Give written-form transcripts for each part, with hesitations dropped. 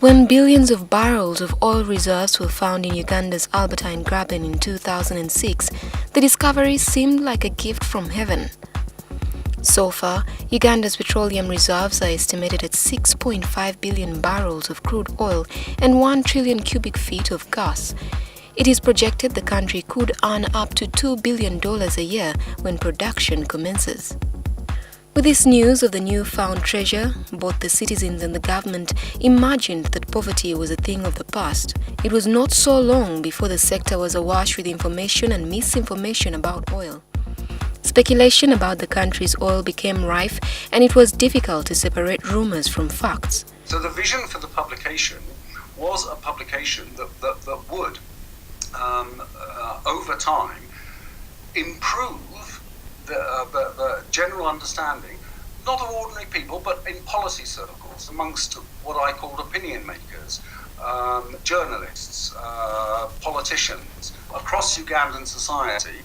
When billions of barrels of oil reserves were found in Uganda's Albertine Graben in 2006, the discovery seemed like a gift from heaven. So far, Uganda's petroleum reserves are estimated at 6.5 billion barrels of crude oil and 1 trillion cubic feet of gas. It is projected the country could earn up to $2 billion a year when production commences. With this news of the newfound treasure, both the citizens and the government imagined that poverty was a thing of the past. It was not so long before the sector was awash with information and misinformation about oil. Speculation about the country's oil became rife, and it was difficult to separate rumors from facts. So the vision for the publication was a publication that would, over time, improve the general understanding, not of ordinary people, but in policy circles, amongst what I called opinion makers, journalists, politicians across Ugandan society,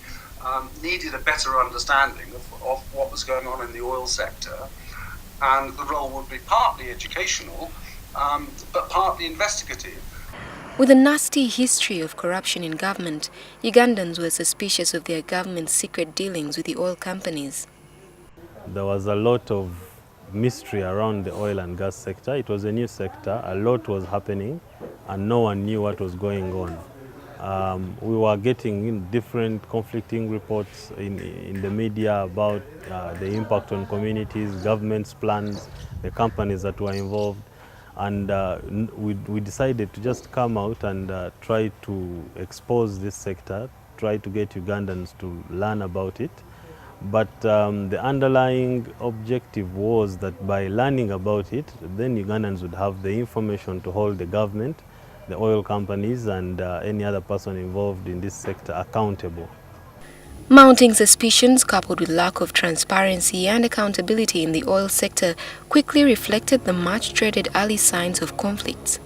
needed a better understanding of what was going on in the oil sector, and the role would be partly educational, but partly investigative. With a nasty history of corruption in government, Ugandans were suspicious of their government's secret dealings with the oil companies. There was a lot of mystery around the oil and gas sector. It was a new sector, a lot was happening, and no one knew what was going on. We were getting different conflicting reports in the media about the impact on communities, government's plans, the companies that were involved. And we decided to just come out and try to expose this sector, try to get Ugandans to learn about it. But the underlying objective was that by learning about it, then Ugandans would have the information to hold the government, the oil companies, and any other person involved in this sector accountable. Mounting suspicions coupled with lack of transparency and accountability in the oil sector quickly reflected the much-dreaded early signs of conflicts.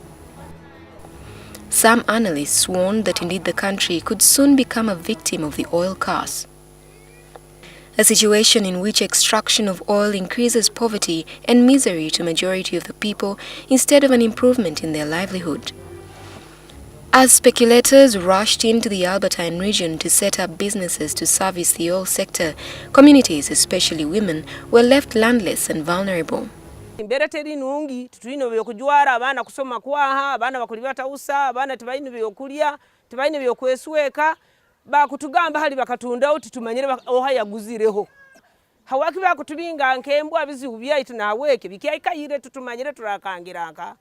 Some analysts warned that indeed the country could soon become a victim of the oil curse, a situation in which extraction of oil increases poverty and misery to majority of the people instead of an improvement in their livelihood. As speculators rushed into the Albertine region to set up businesses to service the oil sector, communities, especially women, were left landless and vulnerable. Mbera teri nungi tutulino byokujwara abana kusoma kwaha abana bakuli batawusa abana tibaine byokulya tibaine byokwesweka bakutugamba hali bakatunda uti tumanyire ohayaguzireho hawaki bakutubinga nkembwa bizibu byaitu naweke bikyayikayire tutumanyire turakangiranga.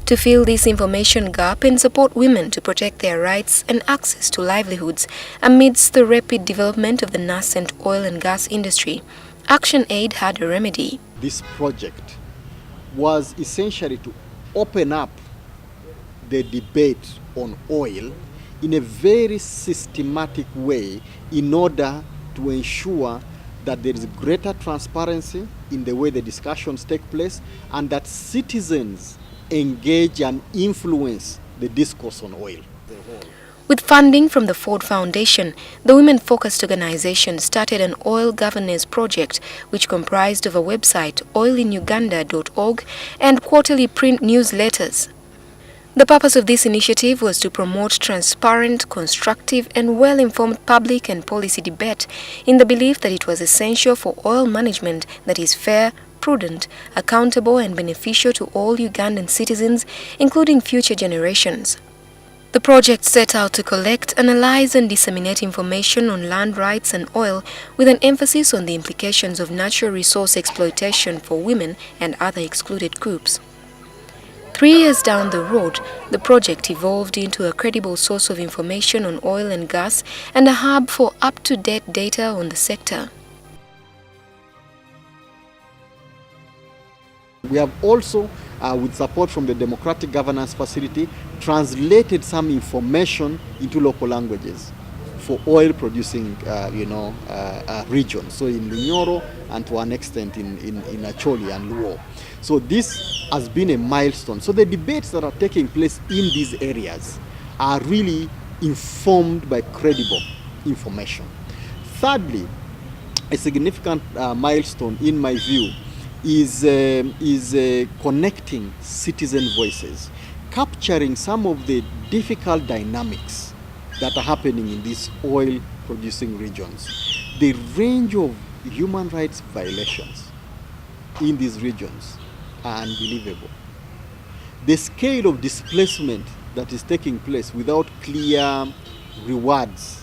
To fill this information gap and support women to protect their rights and access to livelihoods amidst the rapid development of the nascent oil and gas industry, ActionAid had a remedy. This project was essentially to open up the debate on oil in a very systematic way in order to ensure that there is greater transparency in the way the discussions take place and that citizens engage and influence the discourse on oil. With funding from the Ford Foundation, the women-focused organization started an oil governance project which comprised of a website, oilinuganda.org, and quarterly print newsletters. The purpose of this initiative was to promote transparent, constructive, and well-informed public and policy debate in the belief that it was essential for oil management that is fair, prudent, accountable, and beneficial to all Ugandan citizens, including future generations. The project set out to collect, analyze, and disseminate information on land rights and oil, with an emphasis on the implications of natural resource exploitation for women and other excluded groups. 3 years down the road, the project evolved into a credible source of information on oil and gas and a hub for up-to-date data on the sector. We have also, with support from the Democratic Governance Facility, translated some information into local languages for oil-producing, regions. So in Lunyoro and to an extent in Acholi and Luo. So this has been a milestone. So the debates that are taking place in these areas are really informed by credible information. Thirdly, a significant milestone in my view is connecting citizen voices. capturing some of the difficult dynamics that are happening in these oil-producing regions. The range of human rights violations in these regions are unbelievable. The scale of displacement that is taking place without clear rewards,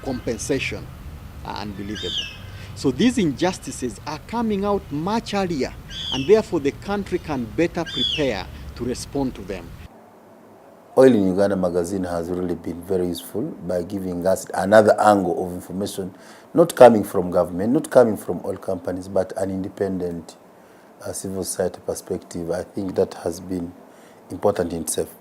compensation, are unbelievable. So these injustices are coming out much earlier, and therefore the country can better prepare to respond to them. Oil in Uganda magazine has really been very useful by giving us another angle of information, not coming from government, not coming from oil companies, but an independent civil society perspective. I think that has been important in itself.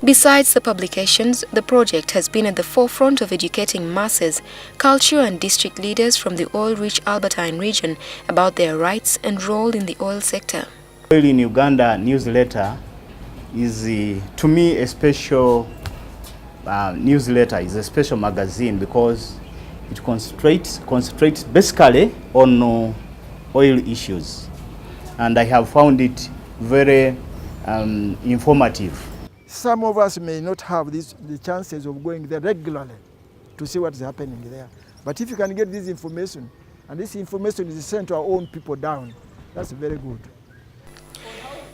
Besides the publications, the project has been at the forefront of educating masses, culture and district leaders from the oil-rich Albertine region about their rights and role in the oil sector. Oil in Uganda newsletter is, to me, a special newsletter, is a special magazine because it concentrates basically on oil issues. And I have found it very informative. Some of us may not have the chances of going there regularly to see what is happening there. But if you can get this information, and this information is sent to our own people down, that's very good.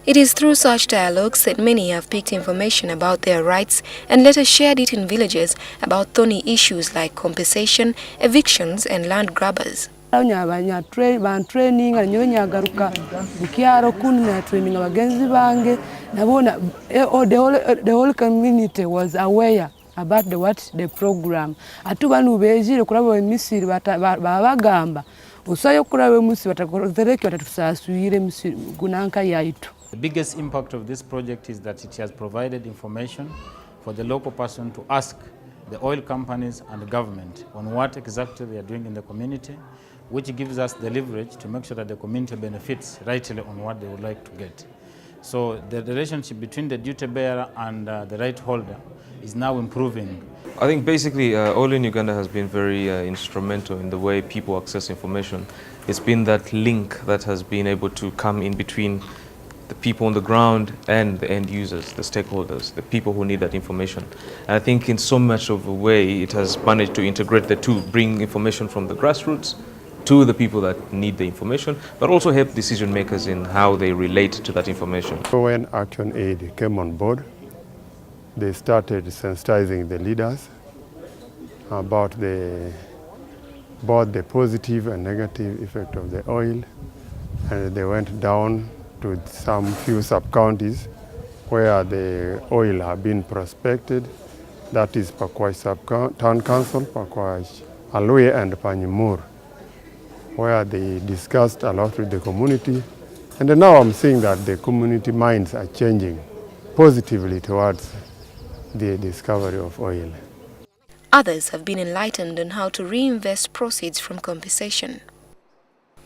It is through such dialogues that many have picked information about their rights and later shared it in villages about thorny issues like compensation, evictions and land grabbers. Training nyagaruka bukyaro kunna training abagenzi bange nabona the whole community was aware about the program atu banu bejire kuraba emisiri babagamba usayo kuraba emisiri batakorezereki batatusasuyire emisiri gunanka yaitu. The biggest impact of this project is that it has provided information for the local person to ask the oil companies and the government on what exactly they are doing in the community, which gives us the leverage to make sure that the community benefits rightly on what they would like to get. So the relationship between the duty bearer and the right holder is now improving. I think basically oil in Uganda has been very instrumental in the way people access information. It's been that link that has been able to come in between the people on the ground and the end users, the stakeholders, the people who need that information. And I think in so much of a way it has managed to integrate the two, bring information from the grassroots to the people that need the information, but also help decision makers in how they relate to that information. When ActionAid came on board, they started sensitizing the leaders about both the positive and negative effect of the oil, and they went down to some few sub-counties where the oil have been prospected. That is Pakwach Sub-Town Council, Pakwach, Alue and Panyimur, where they discussed a lot with the community. And now I'm seeing that the community minds are changing positively towards the discovery of oil. Others have been enlightened on how to reinvest proceeds from compensation.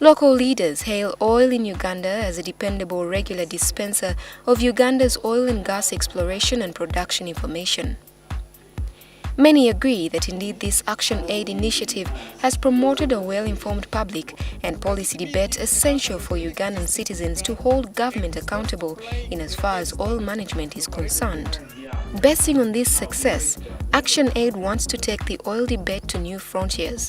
Local leaders hail oil in Uganda as a dependable regular dispenser of Uganda's oil and gas exploration and production information. Many agree that indeed this ActionAid initiative has promoted a well-informed public and policy debate essential for Ugandan citizens to hold government accountable in as far as oil management is concerned. Basing on this success, ActionAid wants to take the oil debate to new frontiers.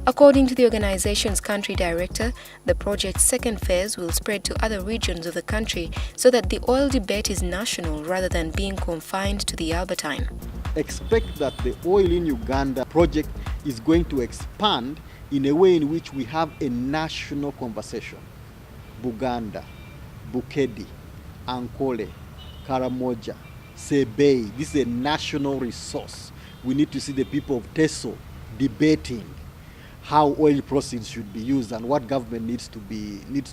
According to the organization's country director, the project's second phase will spread to other regions of the country so that the oil debate is national rather than being confined to the Albertine. Expect that the Oil in Uganda project is going to expand in a way in which we have a national conversation. Buganda, Bukedi, Ankole, Karamoja, Sebei, this is a national resource. We need to see the people of Teso debating how oil proceeds should be used and what government needs to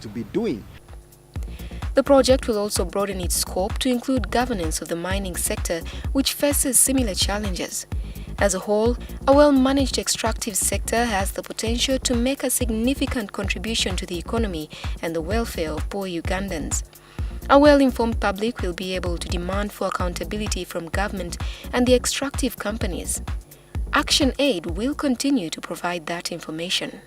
be doing. The project will also broaden its scope to include governance of the mining sector, which faces similar challenges. As a whole, a well-managed extractive sector has the potential to make a significant contribution to the economy and the welfare of poor Ugandans. A well-informed public will be able to demand for accountability from government and the extractive companies. ActionAid will continue to provide that information.